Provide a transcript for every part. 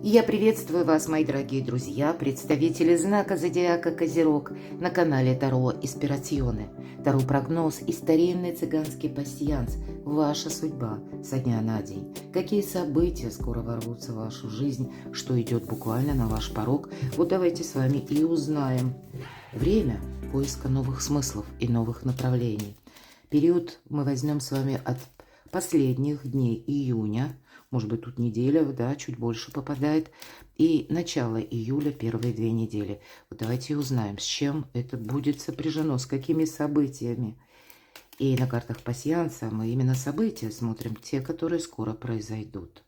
Я приветствую вас, мои дорогие друзья, представители знака зодиака Козерог на канале Таро Инспирационе. Таро-прогноз и старинный цыганский пасьянс. Ваша судьба со дня на день. Какие события скоро ворвутся в вашу жизнь, что идет буквально на ваш порог. Вот давайте с вами и узнаем. Время поиска новых смыслов и новых направлений. Период мы возьмем с вами от последних дней июня. Может быть, тут неделя, да, чуть больше попадает. И начало июля, первые 2 недели. Вот давайте узнаем, с чем это будет сопряжено, с какими событиями. И на картах пасьянса мы именно события смотрим, те, которые скоро произойдут.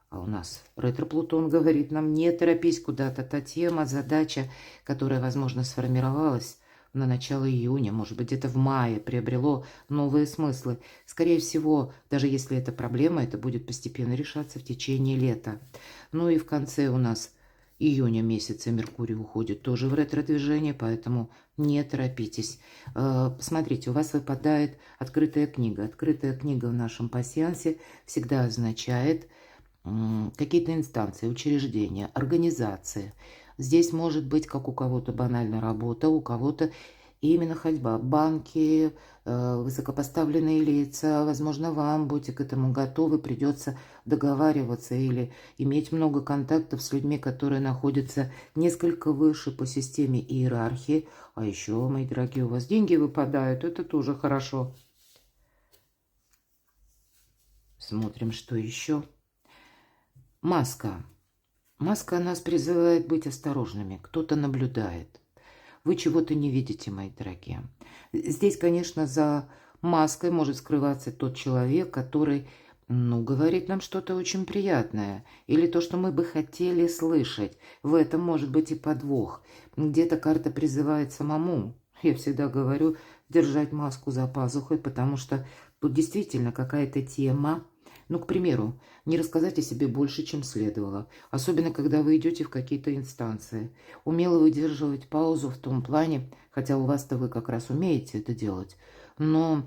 А у нас ретро-Плутон говорит нам, не торопись куда-то. Та тема, задача, которая, возможно, сформировалась на начало июня, может быть, где-то в мае приобрело новые смыслы. Скорее всего, даже если это проблема, это будет постепенно решаться в течение лета. Ну и в конце у нас июня месяца Меркурий уходит тоже в ретро-движение, поэтому не торопитесь. Смотрите, у вас выпадает открытая книга. Открытая книга в нашем пасьянсе всегда означает какие-то инстанции, учреждения, организации. Здесь может быть, как у кого-то банальная работа, у кого-то именно ходьба. Банки, высокопоставленные лица, возможно, вам будете к этому готовы, придется договариваться или иметь много контактов с людьми, которые находятся несколько выше по системе иерархии. А еще, мои дорогие, у вас деньги выпадают, это тоже хорошо. Смотрим, что еще. Маска. Маска нас призывает быть осторожными. Кто-то наблюдает. Вы чего-то не видите, мои дорогие. Здесь, конечно, за маской может скрываться тот человек, который, говорит нам что-то очень приятное. Или то, что мы бы хотели слышать. В этом может быть и подвох. Где-то карта призывает самому. Я всегда говорю, держать маску за пазухой, потому что тут действительно какая-то тема. К примеру, не рассказать о себе больше, чем следовало. Особенно, когда вы идете в какие-то инстанции. Умело выдерживать паузу в том плане, хотя у вас-то вы как раз умеете это делать. Но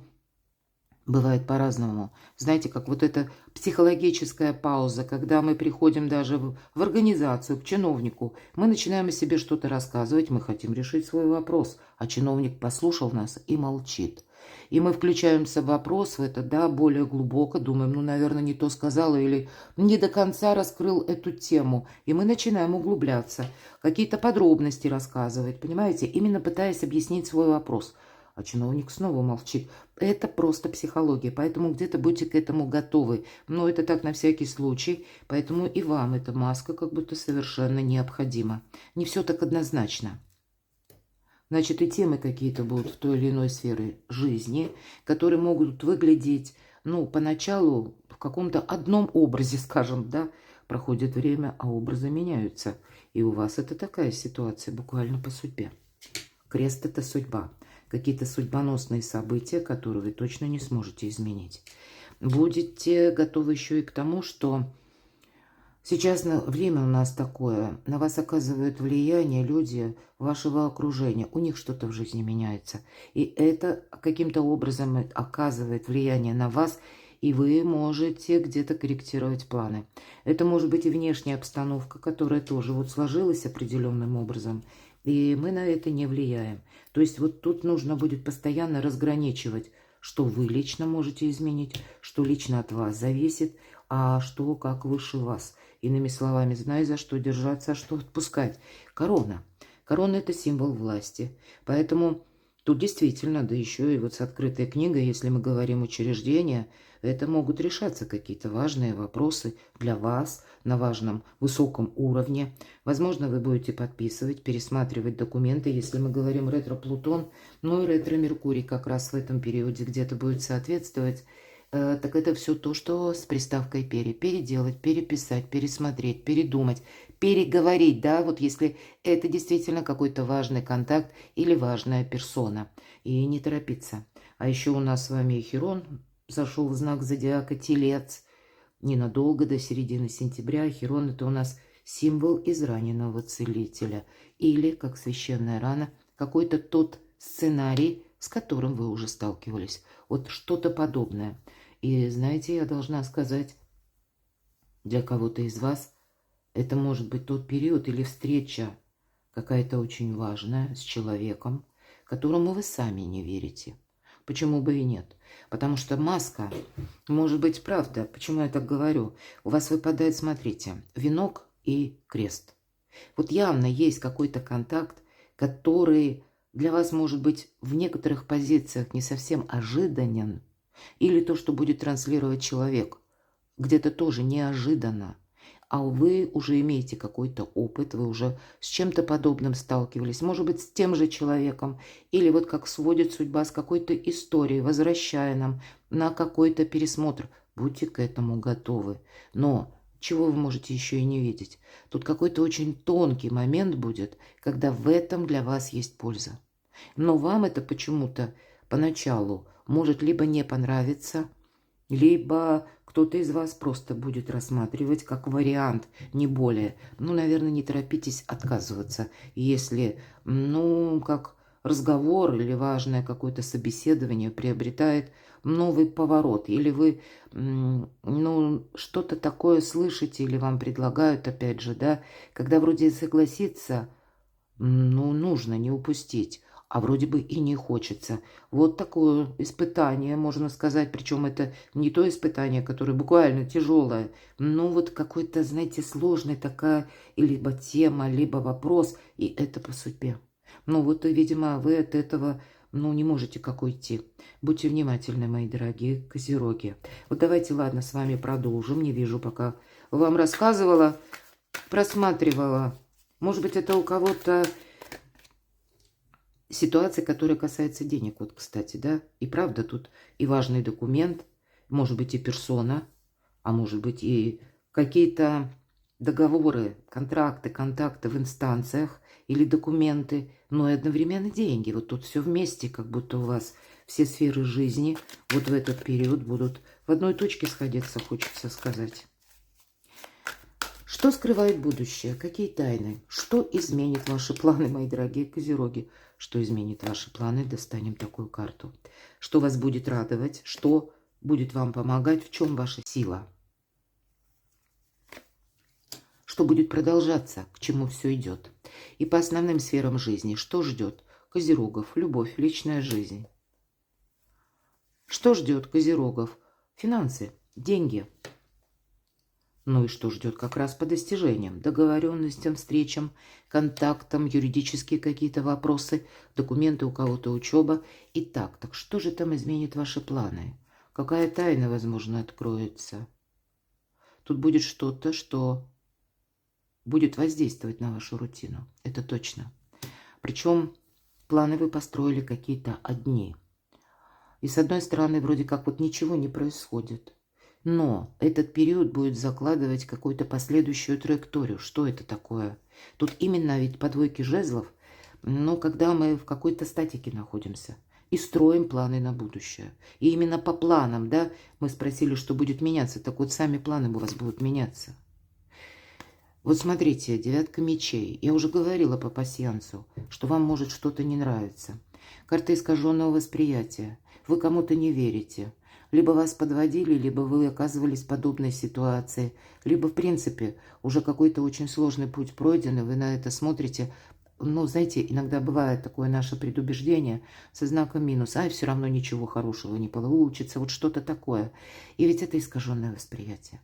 бывает по-разному. Знаете, как вот эта психологическая пауза, когда мы приходим даже в организацию, к чиновнику, мы начинаем о себе что-то рассказывать, мы хотим решить свой вопрос, а чиновник послушал нас и молчит. И мы включаемся в вопрос, в это, да, более глубоко, думаем, наверное, не то сказала или не до конца раскрыл эту тему. И мы начинаем углубляться, какие-то подробности рассказывать, понимаете, именно пытаясь объяснить свой вопрос. А чиновник снова молчит. Это просто психология, поэтому где-то будьте к этому готовы. Но это так на всякий случай, поэтому и вам эта маска как будто совершенно необходима. Не все так однозначно. Значит, и темы какие-то будут в той или иной сфере жизни, которые могут выглядеть, поначалу в каком-то одном образе, скажем, да, проходит время, а образы меняются. И у вас это такая ситуация буквально по судьбе. Крест – это судьба. Какие-то судьбоносные события, которые вы точно не сможете изменить. Будете готовы еще и к тому, что сейчас время у нас такое, на вас оказывают влияние люди вашего окружения, у них что-то в жизни меняется. И это каким-то образом оказывает влияние на вас, и вы можете где-то корректировать планы. Это может быть и внешняя обстановка, которая тоже сложилась определенным образом, и мы на это не влияем. То есть тут нужно будет постоянно разграничивать, что вы лично можете изменить, что лично от вас зависит, а что как выше вас. Иными словами, знай, за что держаться, а что отпускать. Корона. Корона – это символ власти. Поэтому тут действительно, да еще и с открытой книгой, если мы говорим учреждения, это могут решаться какие-то важные вопросы для вас на важном высоком уровне. Возможно, вы будете подписывать, пересматривать документы, если мы говорим ретро-Плутон, и ретро-Меркурий как раз в этом периоде где-то будет соответствовать. Так это все то, что с приставкой переделать, переписать, пересмотреть, передумать, переговорить, да, если это действительно какой-то важный контакт или важная персона. И не торопиться. А еще у нас с вами Хирон зашел в знак зодиака Телец. Ненадолго, до середины сентября. Хирон – это у нас символ израненного целителя. Или, как священная рана, какой-то тот сценарий, с которым вы уже сталкивались. Что-то подобное. И знаете, я должна сказать, для кого-то из вас Это может быть тот период или встреча какая-то очень важная с человеком, которому вы сами не верите. Почему бы и нет? Потому что маска, может быть, правда. Почему я так говорю? У вас выпадает, смотрите, венок и крест. Вот явно есть какой-то контакт, который для вас может быть в некоторых позициях не совсем ожиданен, или то, что будет транслировать человек, где-то тоже неожиданно, а вы уже имеете какой-то опыт, вы уже с чем-то подобным сталкивались, может быть, с тем же человеком, или вот как сводит судьба с какой-то историей, возвращая нам на какой-то пересмотр. Будьте к этому готовы. Но чего вы можете еще и не видеть? Тут какой-то очень тонкий момент будет, когда в этом для вас есть польза. Но вам это почему-то поначалу может либо не понравиться, либо кто-то из вас просто будет рассматривать как вариант, не более. Ну, наверное, не торопитесь отказываться, если, ну, как разговор или важное какое-то собеседование приобретает новый поворот, или вы, ну, что-то такое слышите, или вам предлагают, опять же, да, когда вроде согласиться, ну, нужно не упустить, а вроде бы и не хочется. Вот такое испытание, можно сказать, причем это не то испытание, которое буквально тяжелое, но вот какой-то, знаете, сложный такая либо тема, либо вопрос, и это по судьбе. Ну вот, видимо, вы от этого, ну, не можете как уйти. Будьте внимательны, мои дорогие козероги. Вот давайте, ладно, с вами продолжим. Не вижу, пока вам рассказывала, просматривала. Может быть, это у кого-то ситуация, которая касается денег, вот, кстати, да, и правда тут и важный документ, может быть и персона, а может быть и какие-то договоры, контракты, контакты в инстанциях или документы, но и одновременно деньги. Вот тут все вместе, как будто у вас все сферы жизни вот в этот период будут в одной точке сходиться, хочется сказать. Что скрывает будущее? Какие тайны? Что изменит ваши планы, мои дорогие козероги? Что изменит ваши планы? Достанем такую карту. Что вас будет радовать? Что будет вам помогать? В чем ваша сила? Что будет продолжаться? К чему все идет? И по основным сферам жизни. Что ждет козерогов? Любовь, личная жизнь. Что ждет козерогов? Финансы, деньги. Ну и что ждет как раз по достижениям, договоренностям, встречам, контактам, юридические какие-то вопросы, документы у кого-то, учеба. Итак, так что же там изменит ваши планы? Какая тайна, возможно, откроется? Тут будет что-то, что будет воздействовать на вашу рутину. Это точно. Причем планы вы построили какие-то одни. И с одной стороны, вроде как вот ничего не происходит. Но этот период будет закладывать какую-то последующую траекторию. Что это такое? Тут именно ведь по двойке жезлов, ну, когда мы в какой-то статике находимся и строим планы на будущее. И именно по планам, да, мы спросили, что будет меняться. Так вот, сами планы у вас будут меняться. Вот смотрите, девятка мечей. Я уже говорила по пасьянсу, что вам может что-то не нравиться. Карта искаженного восприятия. Вы кому-то не верите. Либо вас подводили, либо вы оказывались в подобной ситуации, либо, в принципе, уже какой-то очень сложный путь пройден, и вы на это смотрите. Ну, знаете, иногда бывает такое наше предубеждение со знаком минус. Ай, все равно ничего хорошего не получится, вот что-то такое. И ведь это искаженное восприятие.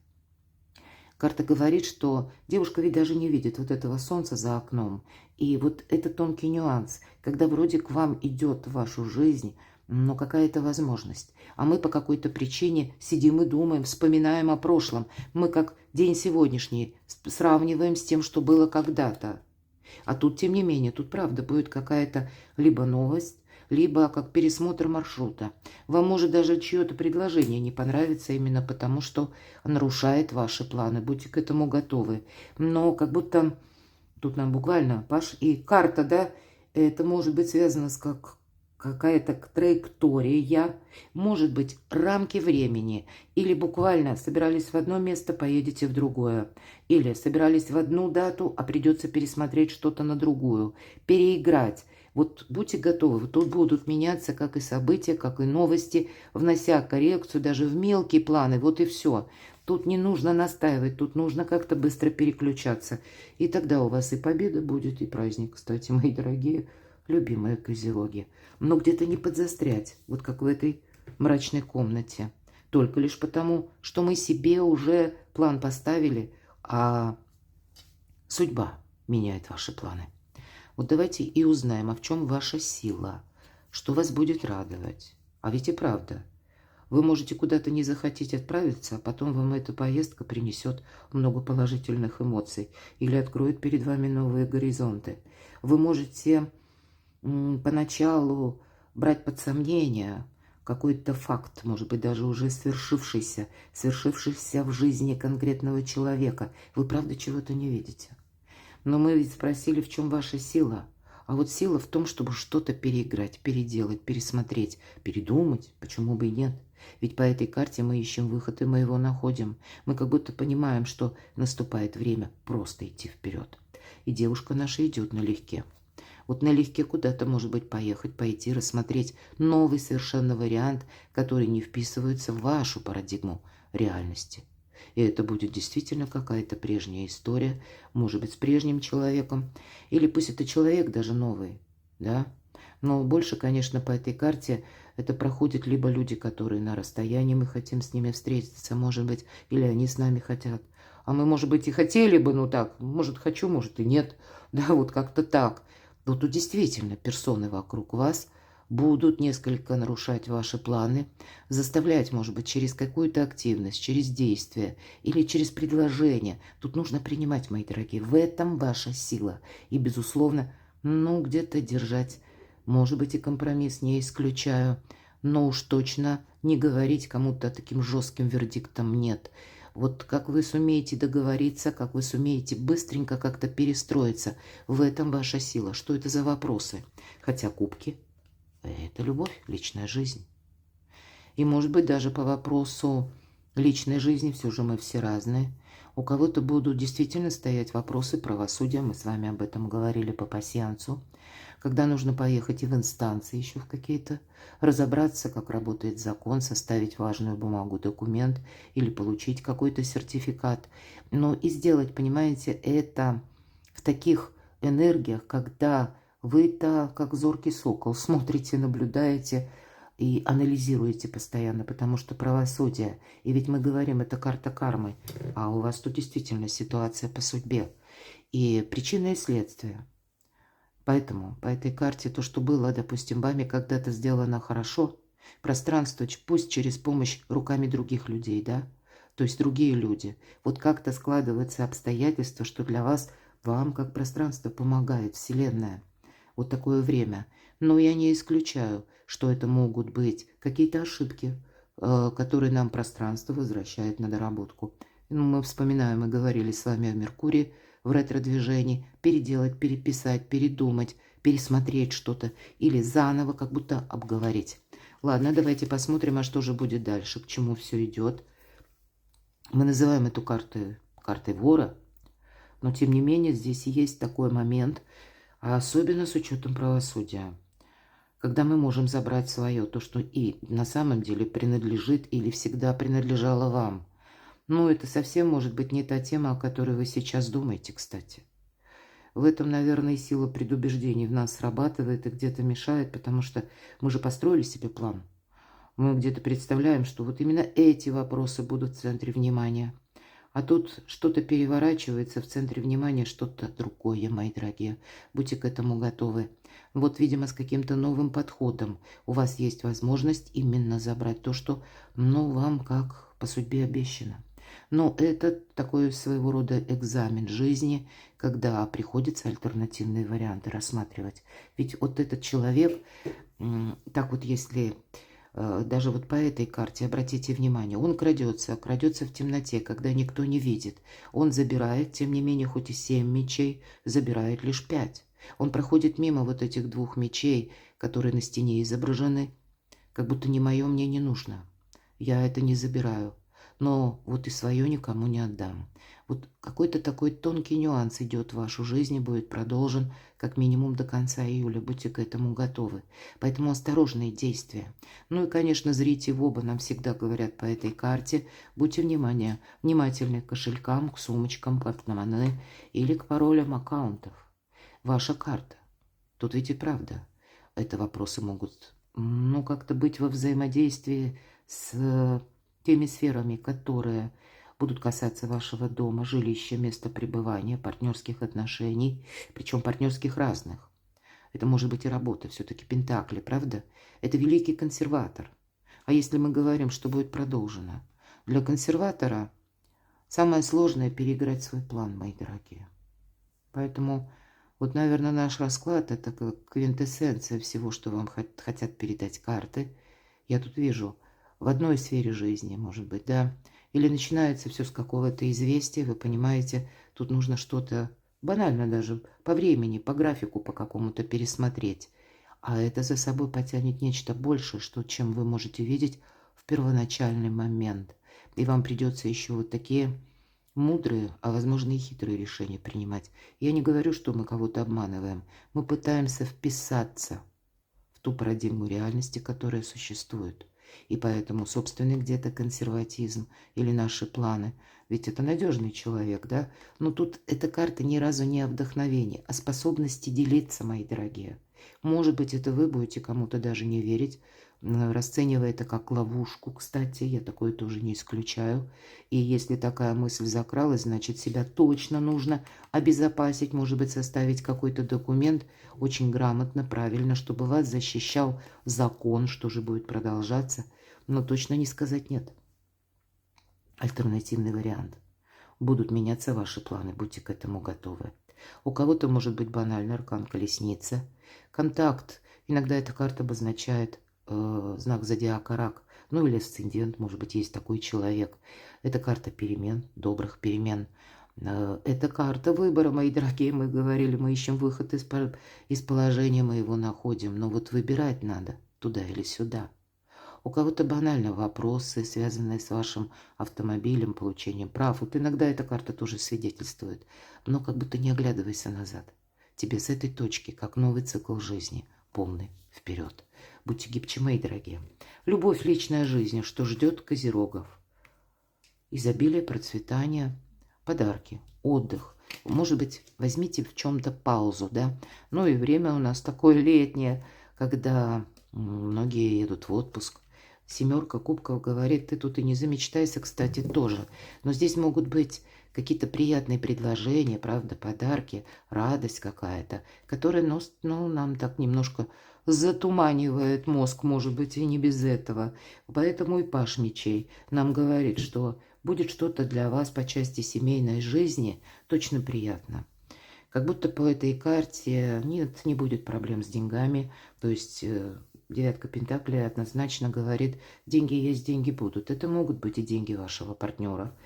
Карта говорит, что девушка ведь даже не видит вот этого солнца за окном. И вот это тонкий нюанс, когда вроде к вам идет в вашу жизнь, но какая-то возможность. А мы по какой-то причине сидим и думаем, вспоминаем о прошлом. Мы как день сегодняшний сравниваем с тем, что было когда-то. А тут, тем не менее, тут правда будет какая-то либо новость, либо как пересмотр маршрута. Вам может даже чье-то предложение не понравиться именно потому, что нарушает ваши планы. Будьте к этому готовы. Но как будто тут нам буквально паш и карта, да, это может быть связано с какая-то траектория, может быть, рамки времени. Или буквально собирались в одно место, поедете в другое. Или собирались в одну дату, а придется пересмотреть что-то на другую. Переиграть. Вот будьте готовы. Вот тут будут меняться как и события, как и новости, внося коррекцию даже в мелкие планы. Вот и все. Тут не нужно настаивать, тут нужно как-то быстро переключаться. И тогда у вас и победа будет, и праздник, кстати, мои дорогие, любимые козероги. Но где-то не подзастрять, вот как в этой мрачной комнате. Только лишь потому, что мы себе уже план поставили, а судьба меняет ваши планы. Вот давайте и узнаем, а в чем ваша сила, что вас будет радовать. А ведь и правда, вы можете куда-то не захотеть отправиться, а потом вам эта поездка принесет много положительных эмоций или откроет перед вами новые горизонты. Вы можете поначалу брать под сомнение какой-то факт, может быть, даже уже свершившийся в жизни конкретного человека. Вы правда чего-то не видите. Но мы ведь спросили, в чем ваша сила. А вот сила в том, чтобы что-то переиграть, переделать, пересмотреть, передумать. Почему бы и нет? Ведь по этой карте мы ищем выход, и мы его находим. Мы как будто понимаем, что наступает время просто идти вперед. И девушка наша идет налегке. Вот налегке куда-то, может быть, поехать, пойти, рассмотреть новый совершенно вариант, который не вписывается в вашу парадигму реальности. И это будет действительно какая-то прежняя история, может быть, с прежним человеком, или пусть это человек даже новый, да. Но больше, конечно, по этой карте это проходят либо люди, которые на расстоянии, мы хотим с ними встретиться, может быть, или они с нами хотят. А мы, может быть, и хотели бы, ну так, может, хочу, может, и нет, да, вот как-то так. Но тут действительно персоны вокруг вас будут несколько нарушать ваши планы, заставлять, может быть, через какую-то активность, через действие или через предложение. Тут нужно принимать, мои дорогие, в этом ваша сила. И, безусловно, ну, где-то держать, может быть, и компромисс не исключаю, но уж точно не говорить кому-то таким жестким вердиктом «нет». Вот как вы сумеете договориться, как вы сумеете быстренько как-то перестроиться, в этом ваша сила. Что это за вопросы? Хотя кубки – это любовь, личная жизнь. И, может быть, даже по вопросу личной жизни все же мы все разные. У кого-то будут действительно стоять вопросы правосудия, мы с вами об этом говорили по пассиансу, когда нужно поехать и в инстанции еще в какие-то, разобраться, как работает закон, составить важную бумагу, документ или получить какой-то сертификат. Но и сделать, понимаете, это в таких энергиях, когда вы-то, как зоркий сокол, смотрите, наблюдаете и анализируете постоянно, потому что правосудие, и ведь мы говорим, это карта кармы, а у вас тут действительно ситуация по судьбе, и причина и следствие. Поэтому по этой карте то, что было, допустим, вами когда-то сделано хорошо, пространство пусть через помощь руками других людей, да, то есть другие люди. Вот как-то складываются обстоятельства, что для вас, вам как пространство помогает Вселенная. Вот такое время. Но я не исключаю, что это могут быть какие-то ошибки, которые нам пространство возвращает на доработку. Ну, мы вспоминаем, мы говорили с вами о Меркурии, в ретро-движении, переделать, переписать, передумать, пересмотреть что-то или заново как будто обговорить. Ладно, давайте посмотрим, а что же будет дальше, к чему все идет. Мы называем эту карту картой вора, но тем не менее здесь есть такой момент, особенно с учетом правосудия, когда мы можем забрать свое, то, что и на самом деле принадлежит или всегда принадлежало вам. Ну, это совсем может быть не та тема, о которой вы сейчас думаете, кстати. В этом, наверное, сила предубеждений в нас срабатывает и где-то мешает, потому что мы же построили себе план. Мы где-то представляем, что вот именно эти вопросы будут в центре внимания. А тут что-то переворачивается в центре внимания, что-то другое, мои дорогие. Будьте к этому готовы. Вот, видимо, с каким-то новым подходом у вас есть возможность именно забрать то, что, ну, вам как по судьбе обещано. Но это такой своего рода экзамен жизни, когда приходится альтернативные варианты рассматривать. Ведь вот этот человек, так вот если даже вот по этой карте, обратите внимание, он крадется в темноте, когда никто не видит. Он забирает, тем не менее, хоть и 7 мечей, забирает лишь 5. Он проходит мимо вот этих 2 мечей, которые на стене изображены, как будто не мое, мне не нужно. Я это не забираю. но вот и свое никому не отдам. Вот какой-то такой тонкий нюанс идет в вашу жизнь и будет продолжен как минимум до конца июля. Будьте к этому готовы. Поэтому осторожные действия. Ну и, конечно, зрите в оба, нам всегда говорят по этой карте. Будьте внимательны к кошелькам, к сумочкам, к портмоне или к паролям аккаунтов. Ваша карта. Тут ведь и правда. Это вопросы могут, ну, как-то быть во взаимодействии с теми сферами, которые будут касаться вашего дома, жилища, места пребывания, партнерских отношений, причем партнерских разных. Это может быть и работа, все-таки пентакли, правда? Это великий консерватор. А если мы говорим, что будет продолжено? Для консерватора самое сложное – переиграть свой план, мои дорогие. Поэтому вот, наверное, наш расклад – это как квинтэссенция всего, что вам хотят передать карты. Я тут вижу в одной сфере жизни, может быть, да, или начинается все с какого-то известия, вы понимаете, тут нужно что-то банально даже по времени, по графику по какому-то пересмотреть. А это за собой потянет нечто большее, чем вы можете видеть в первоначальный момент. И вам придется еще вот такие мудрые, а возможно и хитрые решения принимать. Я не говорю, что мы кого-то обманываем. Мы пытаемся вписаться в ту парадигму реальности, которая существует. И поэтому собственный где-то консерватизм или наши планы. Ведь это надежный человек, да? Но тут эта карта ни разу не о вдохновении, а способности делиться, мои дорогие. Может быть, это вы будете кому-то даже не верить, расценивая это как ловушку, кстати, я такое тоже не исключаю. И если такая мысль закралась, значит, себя точно нужно обезопасить, может быть, составить какой-то документ очень грамотно, правильно, чтобы вас защищал закон, что же будет продолжаться, но точно не сказать нет. Альтернативный вариант. Будут меняться ваши планы, будьте к этому готовы. У кого-то может быть банальный аркан колесницы. Контакт. Иногда эта карта обозначает знак зодиака рак. Ну или асцендент, может быть, есть такой человек. Это карта перемен, добрых перемен. Это карта выбора, мои дорогие, мы говорили, мы ищем выход из положения, мы его находим. Но вот выбирать надо, туда или сюда. У кого-то банально вопросы, связанные с вашим автомобилем, получением прав. Вот иногда эта карта тоже свидетельствует. Но как будто не оглядывайся назад. Тебе с этой точки, как новый цикл жизни, полный вперед. Будьте гибче, мои дорогие. Любовь, личная жизнь, что ждет козерогов. Изобилие, процветание, подарки, отдых. Может быть, возьмите в чем-то паузу, да? Ну и время у нас такое летнее, когда многие едут в отпуск. Семерка кубков говорит, ты тут и не замечтайся, кстати, тоже. Но здесь могут быть какие-то приятные предложения, правда, подарки, радость какая-то, которая, ну, нам так немножко затуманивает мозг, может быть, и не без этого. Поэтому и Паш мечей нам говорит, что будет что-то для вас по части семейной жизни точно приятно. Как будто по этой карте нет, не будет проблем с деньгами, то есть девятка пентаклей однозначно говорит, деньги есть, деньги будут. Это могут быть и деньги вашего партнера,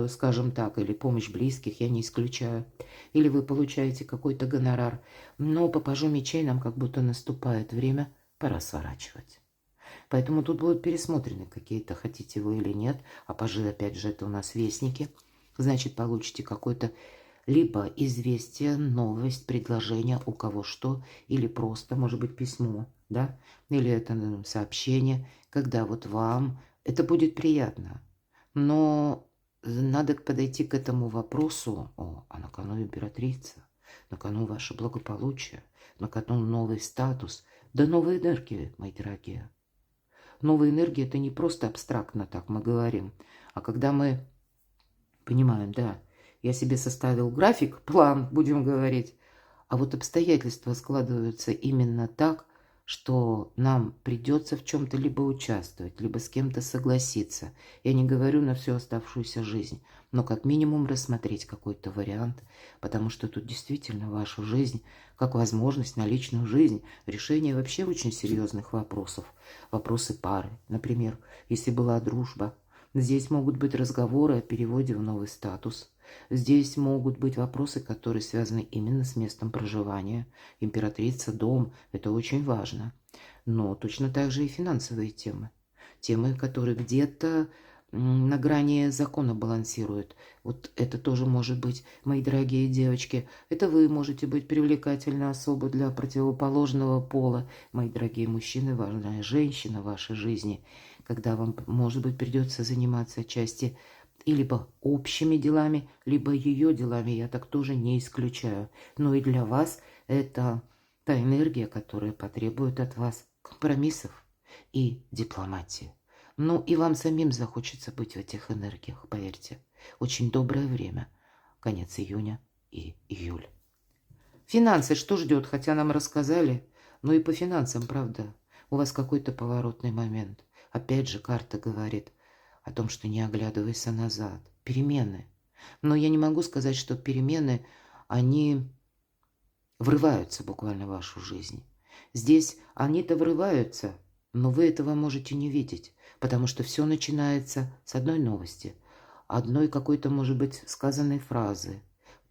скажем так, или помощь близких, я не исключаю. Или вы получаете какой-то гонорар. Но по пажу мечей нам как будто наступает время, пора сворачивать. Поэтому тут будут пересмотрены какие-то, хотите вы или нет. А пажи, опять же, это у нас вестники. Значит, получите какой-то либо известие, новость, предложение, у кого что, или просто, может быть, письмо, да, или это сообщение, когда вот вам это будет приятно. Но надо подойти к этому вопросу, а на кону императрица, на кону ваше благополучие, на кону новый статус, да новые энергии, мои дорогие. Новая энергия – это не просто абстрактно так мы говорим, а когда мы понимаем, да, я себе составил график, план, будем говорить, а вот обстоятельства складываются именно так, что нам придется в чем-то либо участвовать, либо с кем-то согласиться. Я не говорю на всю оставшуюся жизнь, но как минимум рассмотреть какой-то вариант, потому что тут действительно вашу жизнь, как возможность на личную жизнь, решение вообще очень серьезных вопросов. Вопросы пары, например, если была дружба. Здесь могут быть разговоры о переводе в новый статус. Здесь могут быть вопросы, которые связаны именно с местом проживания. Императрица, дом – это очень важно. Но точно так же и финансовые темы. Темы, которые где-то на грани закона балансирует. Вот это тоже может быть, мои дорогие девочки. Это вы можете быть привлекательной особой для противоположного пола. Мои дорогие мужчины, важная женщина в вашей жизни, когда вам, может быть, придется заниматься отчасти и либо общими делами, либо ее делами, я так тоже не исключаю. Но и для вас это та энергия, которая потребует от вас компромиссов и дипломатии. Ну и вам самим захочется быть в этих энергиях, поверьте. Очень доброе время. Конец июня и июль. Финансы что ждет? Хотя нам рассказали. Но и по финансам, правда, у вас какой-то поворотный момент. Опять же, карта говорит о том, что не оглядывайся назад. Перемены. Но я не могу сказать, что перемены, они врываются буквально в вашу жизнь. Здесь они-то врываются, но вы этого можете не видеть, потому что все начинается с одной новости, одной какой-то, может быть, сказанной фразы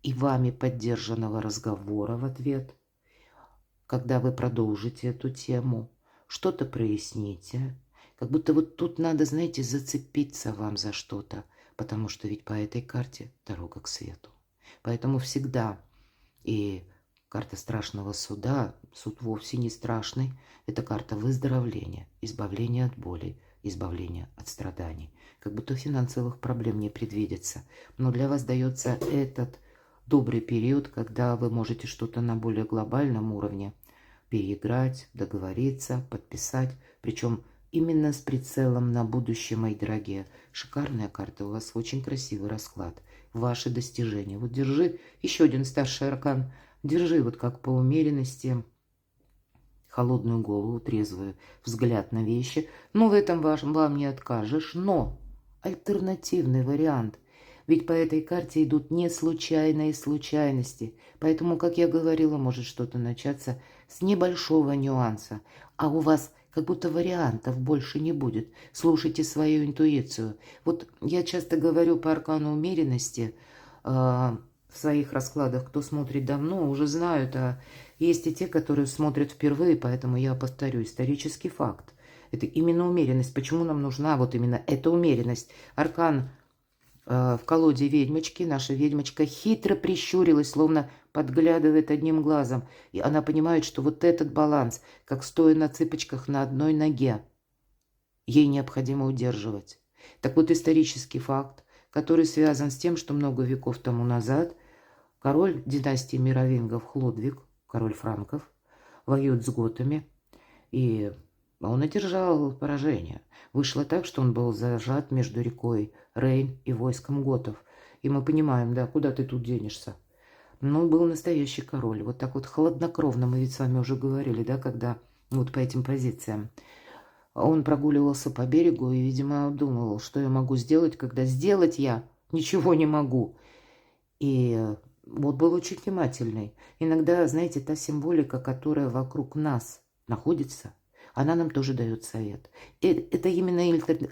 и вами поддержанного разговора в ответ. Когда вы продолжите эту тему, что-то проясните, как будто вот тут надо, знаете, зацепиться вам за что-то, потому что ведь по этой карте дорога к свету. Поэтому всегда и карта страшного суда, суд вовсе не страшный, это карта выздоровления, избавления от боли, избавления от страданий. Как будто финансовых проблем не предвидится. Но для вас дается этот добрый период, когда вы можете что-то на более глобальном уровне переиграть, договориться, подписать. Причем именно с прицелом на будущее, мои дорогие. Шикарная карта, у вас очень красивый расклад. Ваши достижения. Вот держи еще один старший аркан. Держи вот как по умеренности, холодную голову, трезвый взгляд на вещи. Но в этом вам не откажешь. Но альтернативный вариант. Ведь по этой карте идут не случайные случайности. Поэтому, как я говорила, может что-то начаться с небольшого нюанса. А у вас как будто вариантов больше не будет. Слушайте свою интуицию. Вот я часто говорю по аркану умеренности, в своих раскладах, кто смотрит давно, уже знают, а есть и те, которые смотрят впервые, поэтому я повторю, исторический факт. Это именно умеренность. Почему нам нужна вот именно эта умеренность? Аркан в колоде ведьмочки, наша ведьмочка хитро прищурилась, словно подглядывает одним глазом. И она понимает, что вот этот баланс, как стоя на цыпочках на одной ноге, ей необходимо удерживать. Так вот, исторический факт, который связан с тем, что много веков тому назад король династии мировингов Хлодвиг, король франков, воюет с готами, и он одержал поражение. Вышло так, что он был зажат между рекой Рейн и войском готов. И мы понимаем, да, куда ты тут денешься? Но был настоящий король. Вот так вот хладнокровно, мы ведь с вами уже говорили, да, когда вот по этим позициям. Он прогуливался по берегу и, видимо, думал, что я могу сделать, когда сделать я ничего не могу. И вот был очень внимательный. Иногда, знаете, та символика, которая вокруг нас находится, она нам тоже дает совет. И это именно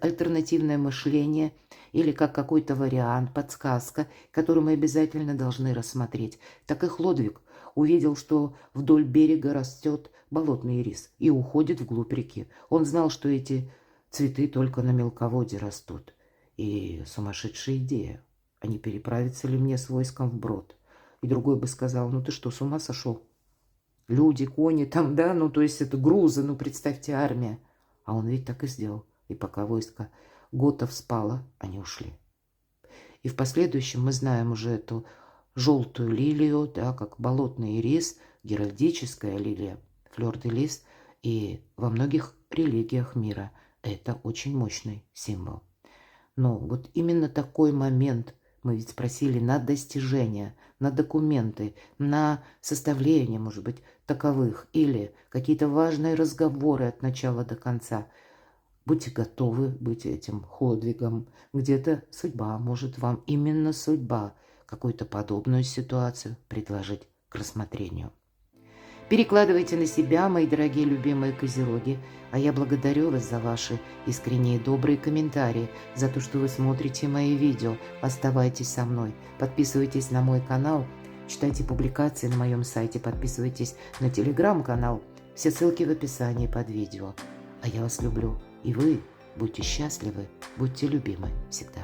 альтернативное мышление или как какой-то вариант, подсказка, которую мы обязательно должны рассмотреть. Так и Хлодвиг увидел, что вдоль берега растет болотный рис и уходит вглубь реки. Он знал, что эти цветы только на мелководье растут. И сумасшедшая идея. А не переправиться ли мне с войском вброд? И другой бы сказал, ну ты что, с ума сошел? Люди, кони там, да, ну то есть это грузы, ну представьте, армия. А он ведь так и сделал. И пока войско готов спало, они ушли. И в последующем мы знаем уже эту желтую лилию, да, как болотный ирис, геральдическая лилия, флёр-де-лис, и во многих религиях мира это очень мощный символ. Но вот именно такой момент, мы ведь спросили, на достижения, на документы, на составление, может быть, таковых, или какие-то важные разговоры от начала до конца. Будьте готовы быть этим Хлодвигом. Где-то судьба, может вам именно судьба какую-то подобную ситуацию предложить к рассмотрению. Перекладывайте на себя, мои дорогие любимые козероги, а я благодарю вас за ваши искренние добрые комментарии, за то, что вы смотрите мои видео. Оставайтесь со мной, подписывайтесь на мой канал, читайте публикации на моем сайте, подписывайтесь на телеграм-канал. Все ссылки в описании под видео. А я вас люблю, и вы Будьте счастливы, будьте любимы всегда.